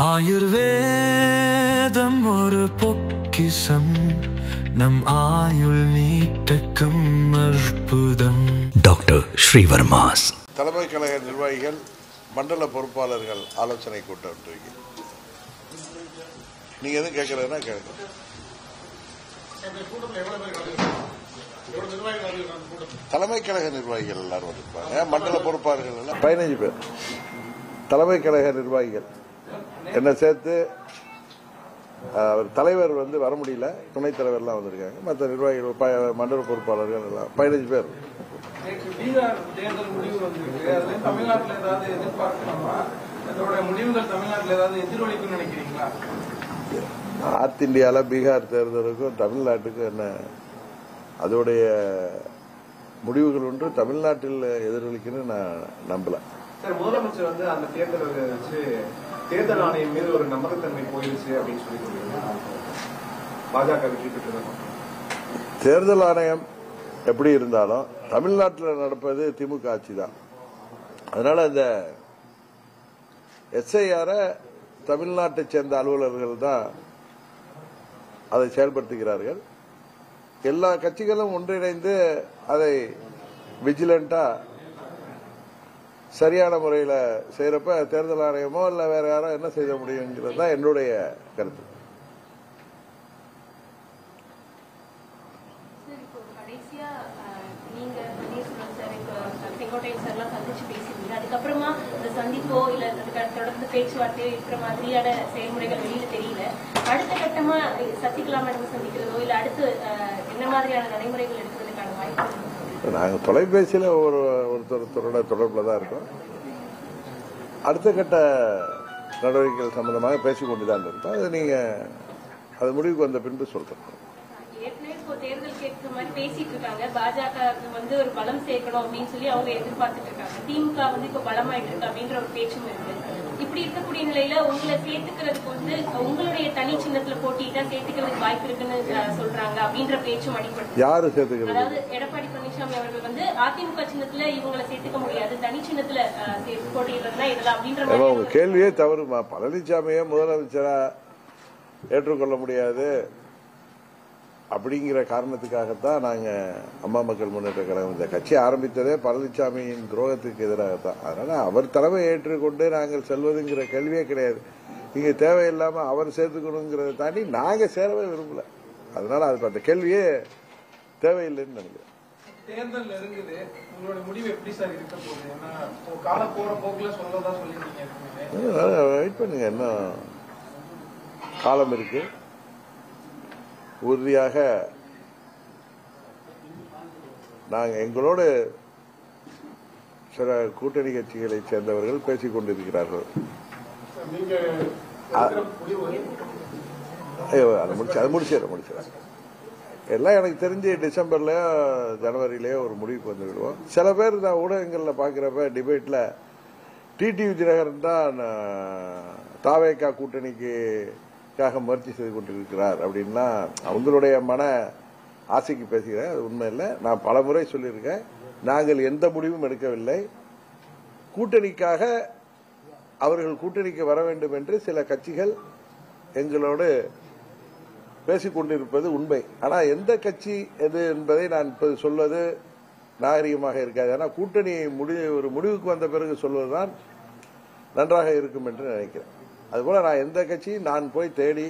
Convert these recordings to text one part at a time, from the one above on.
ஆயுர்வேதம் ஒரு பொக்கிஷம் நம் ஆயுள் நீட்டக்கும் அற்புதம். டாக்டர் ஸ்ரீவர்மாஸ். தலைமை கழக நிர்வாகிகள் மண்டல பொறுப்பாளர்கள் ஆலோசனை கூட்டம் நீங்க எதுவும் கேட்கறதுன்னா கேட்க. தலைமை கழக நிர்வாகிகள் எல்லாரும் வந்திருப்பாங்க. மண்டல பொறுப்பாளர்கள் எல்லாம் 15 பேர். தலைமை கழக நிர்வாகிகள் என்ன சேர்த்து அவர் தலைவர் வர முடியல, துணைத் தலைவர்லாம் வந்திருக்காங்க. மற்ற நிர்வாகிகள் மண்டல பொறுப்பாளர்கள் எல்லாம் 15 பேர். நார்த் இந்தியாவில் பீகார் தேர்தலுக்கும் தமிழ்நாட்டுக்கும் என்ன அதோடைய முடிவுகள் ஒன்று தமிழ்நாட்டில் எதிரொலிக்குன்னு நான் நம்பல. முதலமைச்சர் அந்த தேர்தலை வச்சு தேர்தல் ஆணையம் மீது ஒரு நம்பகத்தன்மை போயிருச்சு அப்படின்னு சொல்லி பாஜக வெற்றி பெற்றது. தேர்தல் ஆணையம் எப்படி இருந்தாலும் தமிழ்நாட்டில் நடப்பது திமுக ஆட்சி தான். அதனால இந்த SIR தமிழ்நாட்டை சேர்ந்த அலுவலர்கள் தான் அதை செயல்படுத்துகிறார்கள். எல்லா கட்சிகளும் ஒன்றிணைந்து அதை விஜிலண்டா சரியான முறையில் செய்யறப்ப தேர்தல் ஆணையமோ இல்ல வேற யாரோ என்ன செய்ய முடியுங்கிறது தான் என்னுடைய கருத்து. அதுக்கப்புறமா இந்த சந்திப்போ இல்ல தொடர்ந்து பேச்சுவார்த்தையோ இருக்கிற மாதிரியான செயல்முறைகள் வெளியில தெரியல. அடுத்த கட்டமா சசிகலா மேடம் சந்திக்கிறதோ இல்ல அடுத்து என்ன மாதிரியான நடைமுறைகள் எடுக்கிறதுக்கான வாய்ப்பு? நாங்கள் தொலைபேசியில ஒருத்தரோட தொடர்புல தான் இருக்கோம். அடுத்த கட்ட நடவடிக்கைகள் சம்பந்தமாக பேசிக்கொண்டுதான் இருக்கோம். அது நீங்க அது முடிவுக்கு வந்த பின்பு சொல்றோம். தேர்தல் கேட்கிற மாதிரி பேசிட்டு இருக்காங்க. பாஜக ஒரு பலம் சேர்க்கணும் அப்படின்னு சொல்லி அவங்க எதிர்பார்த்துட்டு இருக்காங்க. திமுக இப்ப பலமாயிட்டு இருக்கு அப்படின்ற ஒரு பேச்சும் இருக்கு. இப்படி இருக்கக்கூடிய நிலையில உங்களை சேர்த்துக்கிறதுக்கு உங்களுடைய தனி சின்னத்துல போட்டிட்டா சேர்த்துக்கிறதுக்கு வாய்ப்பு இருக்குன்னு சொல்றாங்க அப்படின்ற பேச்சும் அடிப்படை. யாரு சேர்த்துக்கிறது? அதாவது எடப்பாடி பழனிசாமி அவர்கள் அதிமுக சின்னத்துல இவங்களை சேர்த்துக்க முடியாது, தனி சின்னத்துல போட்டிடுறதுனா இதெல்லாம் அப்படின்ற உங்க கேள்வியே தவறுமா. பழனிசாமியே முதலமைச்சரா ஏற்றுக்கொள்ள முடியாது அப்படிங்கிற காரணத்துக்காகத்தான் நாங்க அம்மா மக்கள் முன்னேற்ற கழகம் இந்த கட்சி ஆரம்பித்ததே பழனிசாமியின் துரோகத்துக்கு எதிராகத்தான். அதனால அவர் தலைமை ஏற்றுக்கொண்டு நாங்கள் செல்வதுங்கிற கேள்வியே கிடையாது. இங்க தேவையில்லாம அவர் சேர்த்துக்கணுங்கிறத தாண்டி நாங்க சேரவே விரும்பல. அதனால அது அந்த கேள்வியே தேவையில்லைன்னு நினைக்கிறேன். தேர்தல் இருக்குது, உங்களோட முடிவு எப்படி சார் இருக்க போகுது? கால போற போக்குல சொல்லதா சொல்லிருக்கீங்க. வெயிட் பண்ணுங்க, இன்னும் காலம் இருக்கு. உறுதியாக நாங்கள் எங்களோடு சில கூட்டணி கட்சிகளை சேர்ந்தவர்கள் பேசிக் கொண்டிருக்கிறார்கள். அது முடிச்சிடறேன். எல்லாம் எனக்கு தெரிஞ்சு டிசம்பர்லயோ ஜனவரியிலயோ ஒரு முடிவுக்கு வந்து விடுவோம். சில பேர் நான் ஊடகங்களில் பார்க்கிறப்ப டிபேட்ல டிடிவி தினகரன் தான் தாவேகா கூட்டணிக்காக முயற்சி செய்து கொண்டிருக்கிறார் அப்படின்னா அவங்களுடைய மன ஆசைக்கு பேசுகிறேன். அது உண்மை இல்லை. நான் பல முறை சொல்லியிருக்கேன், நாங்கள் எந்த முடிவும் எடுக்கவில்லை. கூட்டணிக்காக அவர்கள் கூட்டணிக்கு வர வேண்டும் என்று சில கட்சிகள் எங்களோடு பேசிக் கொண்டிருப்பது உண்மை. ஆனால் எந்த கட்சி எது என்பதை நான் இப்போது சொல்வது நாகரிகமாக இருக்காது. ஆனால் கூட்டணி ஒரு முடிவுக்கு வந்த பிறகு சொல்வதுதான் நன்றாக இருக்கும் என்று நினைக்கிறேன். அதுபோல நான் எந்த கட்சியும் நான் போய் தேடி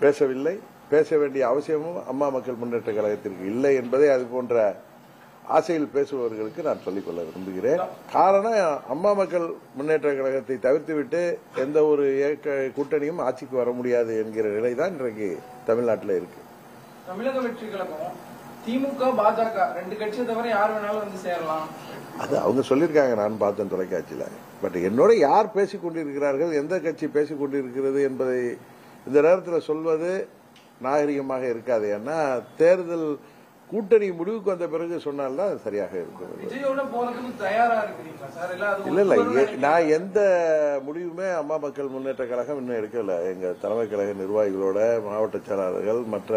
பேசவில்லை. பேச வேண்டிய அவசியமும் அம்மா மக்கள் முன்னேற்ற கழகத்திற்கு இல்லை என்பதை அது போன்ற ஆசையில் பேசுபவர்களுக்கு நான் சொல்லிக்கொள்ள விரும்புகிறேன். காரணம், அம்மா மக்கள் முன்னேற்ற கழகத்தை தவிர்த்துவிட்டு எந்த ஒரு கூட்டணியும் ஆட்சிக்கு வர முடியாது என்கிற நிலைதான் இன்றைக்கு தமிழ்நாட்டில் இருக்கு. தமிழக வெற்றி கழகம் திமுக பாஜக ரெண்டு கட்சியை தவிர யார் வேணாலும் வந்து சேரலாம் அது அவங்க சொல்லியிருக்காங்க. நான் பார்த்தேன் தொலைக்காட்சியில். பட் என்னோட யார் பேசிக் கொண்டிருக்கிறார்கள், எந்த கட்சி பேசிக் கொண்டிருக்கிறது என்பதை இந்த நேரத்தில் சொல்வது நாகரிகமாக இருக்காது. ஏன்னா தேர்தல் கூட்டணி முடிவுக்கு வந்த பிறகு சொன்னால்தான் அது சரியாக இருக்கும். இல்ல இல்ல, நான் எந்த முடிவுமே அம்மா மக்கள் முன்னேற்ற கழகம் இன்னும் எடுக்கல. எங்க தலைமை கழக நிர்வாகிகளோட, மாவட்ட செயலாளர்கள், மற்ற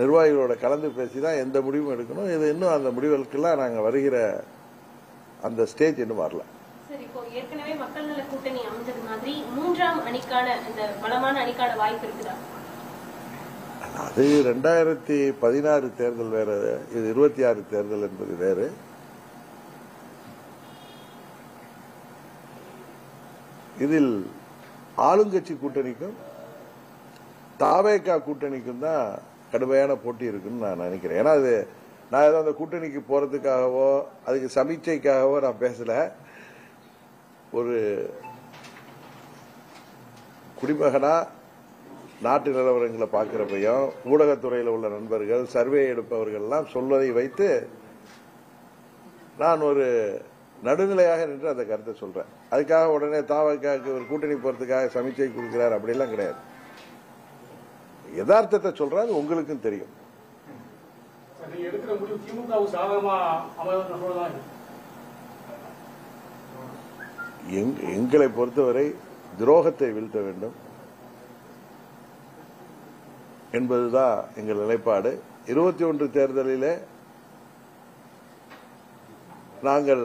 நிர்வாகிகளோட கலந்து பேசிதான் எந்த முடிவும் எடுக்கணும். இது இன்னும் அந்த முடிவுகளுக்கெல்லாம் நாங்க வருகிற அந்த ஸ்டேஜ் இன்னும் வரல. ஏற்கனவே மக்கள் நல கூட்டணி அமைஞ்சது மாதிரி மூன்றாம் அணிக்கான இந்த பலமான அணிக்கான வாய்ப்பு இருக்குதா? அது 2016 தேர்தல் வேற, இது 26 தேர்தல் என்பது வேறு. இதில் ஆளுங்கட்சி கூட்டணிக்கும் தாவேகா கூட்டணிக்கும் தான் கடுமையான போட்டி இருக்குன்னு நான் நினைக்கிறேன். ஏன்னா அது நான் ஏதோ அந்த கூட்டணிக்கு போறதுக்காகவோ அதுக்கு சமீட்சைக்காகவோ நான் பேசல. ஒரு குடிமகனா நாட்டு நிலவரங்களை பார்க்கிறப்பையும் ஊடகத்துறையில் உள்ள நண்பர்கள், சர்வே எடுப்பவர்கள் எல்லாம் சொல்வதை வைத்து நான் ஒரு நடுநிலையாக நின்று அந்த கருத்தை சொல்றேன். அதுக்காக உடனே தாவக்காக்கு ஒரு கூட்டணி போறதுக்காக சமீட்சை கொடுக்கிறார் அப்படிலாம் கிடையாது. யதார்த்தத்தை சொல்றேன், அது உங்களுக்கும் தெரியும். எங்களை பொறுத்தவரை துரோகத்தை வீழ்த்த வேண்டும் என்பதுதான் எங்கள் நிலைப்பாடு. 21 தேர்தலிலே நாங்கள்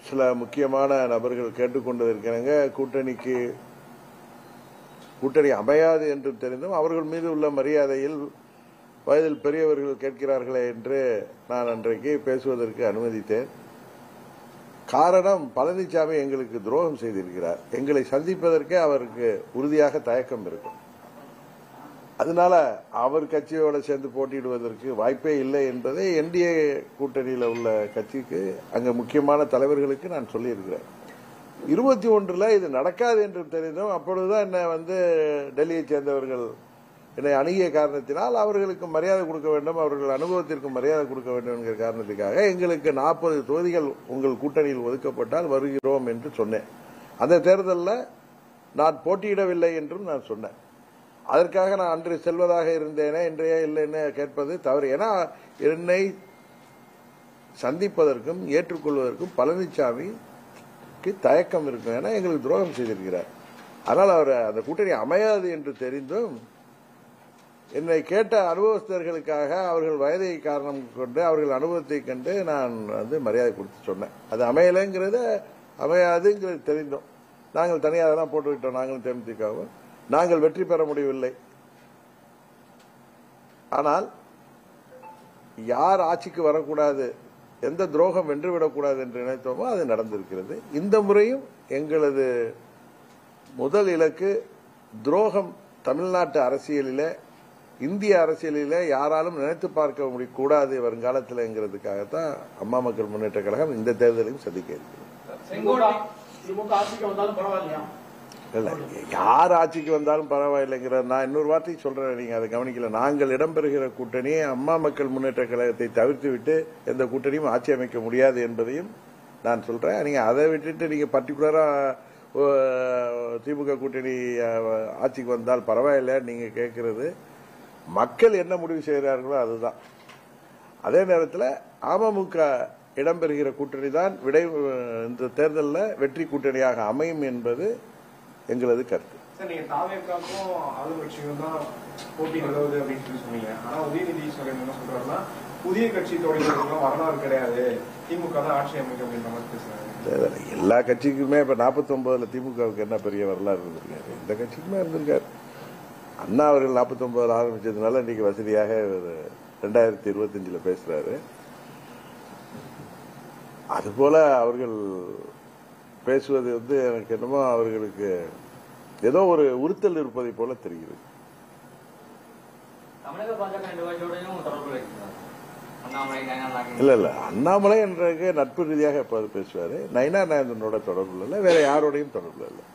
சில முக்கியமான நபர்கள் கேட்டுக்கொண்டிருக்கிறாங்க. கூட்டணி அமையாது என்று தெரிந்தும் அவர்கள் மீது உள்ள மரியாதையில் வயதில் பெரியவர்கள் கேட்கிறார்களே என்று நான் அன்றைக்கு பேசுவதற்கு அனுமதித்தேன். காரணம், பழனிசாமி எங்களுக்கு துரோகம் செய்திருக்கிறார். எங்களை சந்திப்பதற்கே அவருக்கு உறுதியாக தயக்கம் இருக்கும். அதனால அவர் கட்சியோட சேர்ந்து போட்டியிடுவதற்கு வாய்ப்பே இல்லை என்பதை என்டிஏ கூட்டணியில் உள்ள கட்சிக்கு அங்க முக்கியமான தலைவர்களுக்கு நான் சொல்லியிருக்கிறேன். 21 இது நடக்காது என்று தெரிந்தும் அப்பொழுதுதான் என்ன டெல்லியை சேர்ந்தவர்கள் என்னை அணுகிய காரணத்தினால் அவர்களுக்கு மரியாதை கொடுக்க வேண்டும், அவர்கள் அனுபவத்திற்கு மரியாதை கொடுக்க வேண்டும் என்கிற காரணத்துக்காக எங்களுக்கு 40 தொகுதிகள் உங்கள் கூட்டணியில் ஒதுக்கப்பட்டால் வருகிறோம் என்று சொன்னேன். அந்த தேர்தலில் நான் போட்டியிடவில்லை என்றும் நான் சொன்னேன். அதற்காக நான் அன்று செல்வதாக இருந்தேனே இன்றைய இல்லைன்னு கேட்பது தவறு. ஏன்னா என்னை சந்திப்பதற்கும் ஏற்றுக்கொள்வதற்கும் பழனிசாமிக்கு தயக்கம் இருக்கும். ஏன்னா எங்களுக்கு துரோகம் செய்திருக்கிறார். அதனால் அவர் அந்த கூட்டணி அமையாது என்று தெரிந்தும் என்னை கேட்ட அனுபவஸ்தர்களுக்காக அவர்கள் வயதை காரணம் கொண்டு அவர்கள் அனுபவத்தை கண்டு நான் மரியாதை கொடுத்து சொன்னேன். அது அமையலைங்கிறது அமையாதுங்கிறது தெரிந்தோம். நாங்கள் தனியாக தான் போட்டுவிட்டோம். நாங்களும் தேமுதிகவும் நாங்கள் வெற்றி பெற முடியவில்லை. ஆனால் யார் ஆட்சிக்கு வரக்கூடாது, எந்த துரோகம் வென்றுவிடக்கூடாது என்று நினைத்தோமோ அது நடந்திருக்கிறது. இந்த முறையும் எங்களது முதல் இலக்கு துரோகம் தமிழ்நாட்டு அரசியலிலே, இந்திய அரசியலிலே யாராலும் நினைத்து பார்க்க முடியக்கூடாது வருங்காலத்தில்ங்கிறதுக்காகத்தான் அம்மா மக்கள் முன்னேற்ற கழகம் இந்த தேர்தலையும் சந்திக்க இருக்கிறது. இல்ல, யார் ஆட்சிக்கு வந்தாலும் பரவாயில்லைங்கிற நான் இன்னொரு வார்த்தை சொல்றேன், நீங்க அதை கவனிக்கல. நாங்கள் இடம்பெறுகிற கூட்டணி அம்மா மக்கள் முன்னேற்ற கழகத்தை தவிர்த்து விட்டு எந்த கூட்டணியும் ஆட்சி அமைக்க முடியாது என்பதையும் நான் சொல்றேன். நீங்க அதை விட்டுட்டு நீங்க பர்டிகுலரா திமுக கூட்டணி ஆட்சிக்கு வந்தால் பரவாயில்ல நீங்க கேட்கறது, மக்கள் என்ன முடிவு செய்கிறார்களோ அதுதான். அதே நேரத்தில் அமமுக இடம்பெறுகிற கூட்டணி தான் இந்த தேர்தலில் வெற்றி கூட்டணியாக அமையும் என்பது எங்களது கருத்து. நீங்க தாவேக்காக்கும் ஆளுங்கட்சியும் தான் போட்டி நிலவுது அப்படின்னு சொன்னீங்க. ஆனா உதயநிதி ஸ்டாலின் என்ன சொல்றாருன்னா புதிய கட்சி தொடங்குறதுக்கு வரலாறு கிடையாது, திமுக தான் ஆட்சி அமைக்கும் அப்படின்ற மாதிரி பேசுறாரு. எல்லா கட்சிக்குமே இப்ப 49 திமுகவுக்கு என்ன பெரிய வரலாறு இருந்திருக்காரு? இந்த கட்சிக்குமே இருந்திருக்காரு. அண்ணா அவர்கள் 49 ஆரம்பிச்சதுனால இன்னைக்கு வசதியாக 2025 பேசுறாரு. அதுபோல அவர்கள் பேசுவது எனக்கு என்னமோ அவர்களுக்கு ஏதோ ஒரு உறுத்தல் இருப்பதை போல தெரிகிறது. இல்ல இல்ல, அண்ணாமலை என்ற நட்பு ரீதியாக எப்போது பேசுவாரு. நயினா நாயந்தனோட தொடர்பு இல்லை, வேற யாரோடையும் தொடர்பு இல்லை.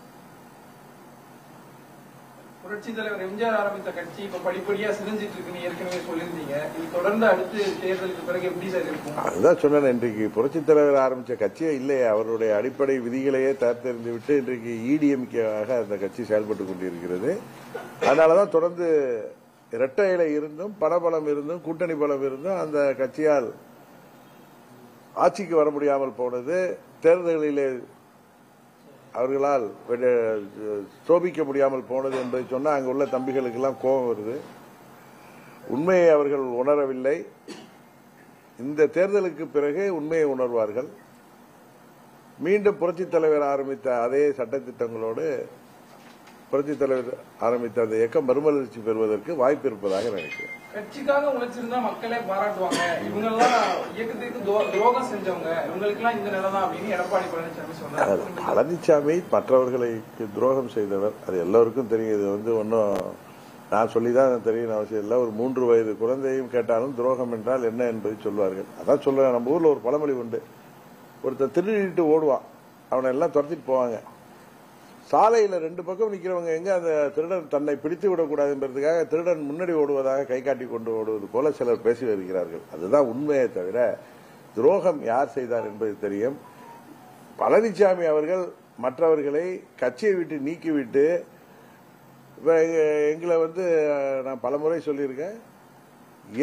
புரட்சி தலைவர் எம்ஜிஆர் ஆரம்பித்த கட்சி இப்ப படிப்படியா சிரிஞ்சிட்டு இருக்குன்னு ஏற்கனவே சொல்லியிருந்தீங்க. இது தொடர்ந்து அடுத்து தேர்தலுக்கு பிறகு எப்படி சார் இருக்கும்? அதுதான் சொன்னேன், இன்றைக்கு புரட்சி தலைவர் ஆரம்பிச்ச கட்சியே இல்லையே. அவருடைய அடிப்படை விதிகளையே தரித்தெறிந்து விட்டு இன்றைக்கு இடிஎம்கேவாக அந்த கட்சி செயல்பட்டுக் கொண்டிருக்கிறது. அதனாலதான் தொடர்ந்து இரட்டை இலை இருந்தும் பணபலம் இருந்தும் கூட்டணி பலம் இருந்தும் அந்த கட்சியால் ஆட்சிக்கு வர முடியாமல் போனது. தேர்தல்களிலே அவர்களால் சோபிக்க முடியாமல் போனது என்பதை சொன்னால் அங்கு உள்ள தம்பிகளுக்கு எல்லாம் கோபம் வருது. உண்மையை அவர்கள் உணரவில்லை. இந்த தேர்தலுக்கு பிறகு உண்மையை உணர்வார்கள். மீண்டும் புரட்சித் தலைவர் ஆரம்பித்த அதே சட்டத்திட்டங்களோடு புரட்சித் தலைவர் ஆரம்பித்த அந்த இயக்கம் மறுமலர்ச்சி பெறுவதற்கு வாய்ப்பு இருப்பதாக நினைக்கிறேன். கட்சிக்காக உழைச்சிருந்தா மக்களே பாராட்டுவாங்க. இவங்க எல்லாம் இயக்கத்திற்கு துரோகம் செஞ்சவங்க, இவங்களுக்கு எல்லாம் இந்த நிலை தான் அப்படின்னு எடப்பாடி பழனிசாமி சொன்னார். பழனிசாமி மற்றவர்களுக்கு துரோகம் செய்தவர், அது எல்லோருக்கும் தெரியும். இது ஒன்னும் நான் சொல்லிதான் தெரியும் அவசியம் இல்லை. ஒரு 3 வயது குழந்தையும் கேட்டாலும் துரோகம் என்றால் என்ன என்பதை சொல்வார்கள். அதான் சொல்றேன், நம்ம ஊர்ல ஒரு பழமொழி உண்டு, ஒருத்தர் திருடிட்டு ஓடுவான், அவனை எல்லாம் துரத்திட்டு போவாங்க. சாலையில 2 பக்கம் நிக்கிறவங்க எங்க அந்த திருடன் தன்னை பிடித்து விடக்கூடாது என்பதற்காக திருடன் முன்னாடி ஓடுவதாக கை காட்டி கொண்டு ஓடுவது போல சிலர் பேசி வருகிறார்கள். அதுதான் உண்மையை தவிர துரோகம் யார் செய்தார் என்பது தெரியும். பழனிசாமி அவர்கள் மற்றவர்களை கட்சியை விட்டு நீக்கிவிட்டு எங்களை நான் பலமுறை சொல்லியிருக்கேன்,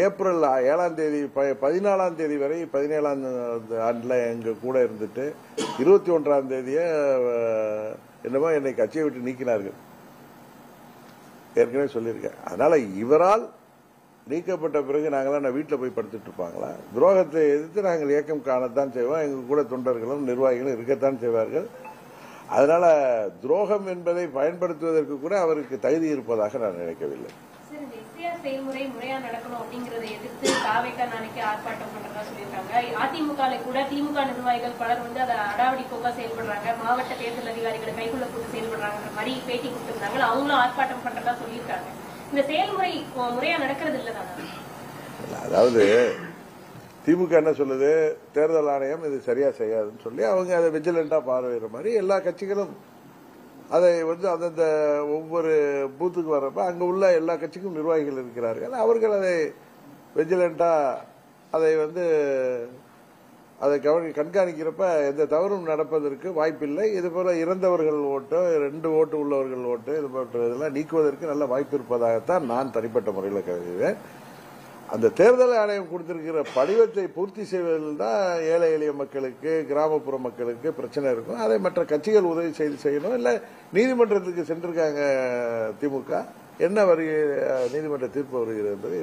ஏப்ரல் 7ஆம் தேதி 14ஆம் தேதி வரை 17ஆம் ஆண்டுல எங்க கூட இருந்துட்டு 21ஆம் தேதியே என்னமோ என்னை கட்சியை விட்டு நீக்கினார்கள், ஏற்கனவே சொல்லியிருக்கேன். அதனால இவரால் நீக்கப்பட்ட பிறகு நாங்களாம் வீட்டில் போய் படுத்துட்டு இருப்பாங்களா? துரோகத்தை எதிர்த்து நாங்கள் இயக்கம் காணத்தான் செய்வோம். எங்க கூட தொண்டர்களும் நிர்வாகிகளும் இருக்கத்தான் செய்வார்கள். அதனால துரோகம் என்பதை பயன்படுத்துவதற்கு கூட அவருக்கு தகுதி இருப்பதாக நான் நினைக்கவில்லை. செயல்முறை முறையா நடக்கணும் அப்படிங்கறதை எதிர்த்து தாவேகா நாளைக்கு ஆர்ப்பாட்டம் பண்றதா சொல்லியிருக்காங்க. அதிமுக கூட திமுக நிர்வாகிகள் பலர் அதை அடாவடி போக்கா செயல்படுறாங்க, மாவட்ட தேர்தல் அதிகாரிகளை கைக்குள்ள போட்டு செயல்படுறாங்க மாதிரி பேட்டி கொடுத்திருந்தாங்க. அவங்களும் ஆர்ப்பாட்டம் பண்றதா சொல்லியிருக்காங்க. இந்த செயல்முறை முறையா நடக்கிறது இல்லதானா? அதாவது திமுக என்ன சொல்லுது, தேர்தல் ஆணையம் இது சரியா செய்யாதுன்னு சொல்லி அவங்க அதை விஜிலண்டா பார்வையிற மாதிரி எல்லா கட்சிகளும் அதை அந்தந்த ஒவ்வொரு பூத்துக்கு வர்றப்ப அங்க உள்ள எல்லா கட்சிக்கும் நிர்வாகிகள் இருக்கிறார்கள். அவர்கள் அதை விஜிலண்டா அதை அதை கண்காணிக்கிறப்ப எந்த தவறும் நடப்பதற்கு வாய்ப்பில்லை. இது போல இறந்தவர்கள் ஓட்டு, 2 ஓட்டு உள்ளவர்கள் ஓட்டு, இது போன்ற இதெல்லாம் நீக்குவதற்கு நல்ல வாய்ப்பு இருப்பதாகத்தான் நான் தனிப்பட்ட முறையில் கருதுகிறேன். அந்த தேர்தல் ஆணையம் கொடுத்திருக்கிற படிவத்தை பூர்த்தி செய்வதில் தான் ஏழை எளிய மக்களுக்கு, கிராமப்புற மக்களுக்கு பிரச்சனை இருக்கும். அதை மற்ற கட்சிகள் உதவி செய்யணும். இல்ல நீதிமன்றத்துக்கு சென்றிருக்காங்க திமுக, என்ன நீதிமன்ற தீர்ப்பு வருகிறது என்பதை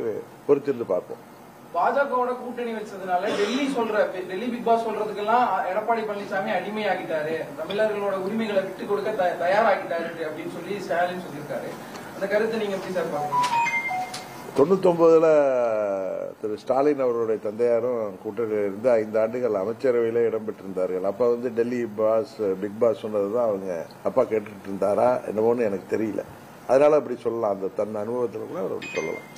பொறுத்திருந்து பார்ப்போம். பாஜகவோட கூட்டணி வச்சதுனால டெல்லி பிக் பாஸ் சொல்றதுக்கெல்லாம் எடப்பாடி பழனிசாமி அடிமையாகிட்டாரு, தமிழர்களோட உரிமைகளை விட்டுக் கொடுக்க தயாராகிட்டாரு அப்படின்னு சொல்லி ஸ்டாலின் சொல்லியிருக்காரு. அந்த கருத்தை நீங்க எப்படி சார் பாக்குறீங்க? 99ல் திரு ஸ்டாலின் அவருடைய தந்தையாரும் கூட்டணியில் இருந்து 5 ஆண்டுகள் அமைச்சரவையில இடம்பெற்றிருந்தார்கள். அப்ப டெல்லி பாஸ் பிக் பாஸ் சொன்னதுதான் அவங்க அப்பா கேட்டுட்டு இருந்தாரா என்னமோன்னு எனக்கு தெரியல. அதனால அப்படி சொல்லலாம், அந்த தன் அனுபவத்தில் கூட அவர் அப்படி சொல்லலாம்.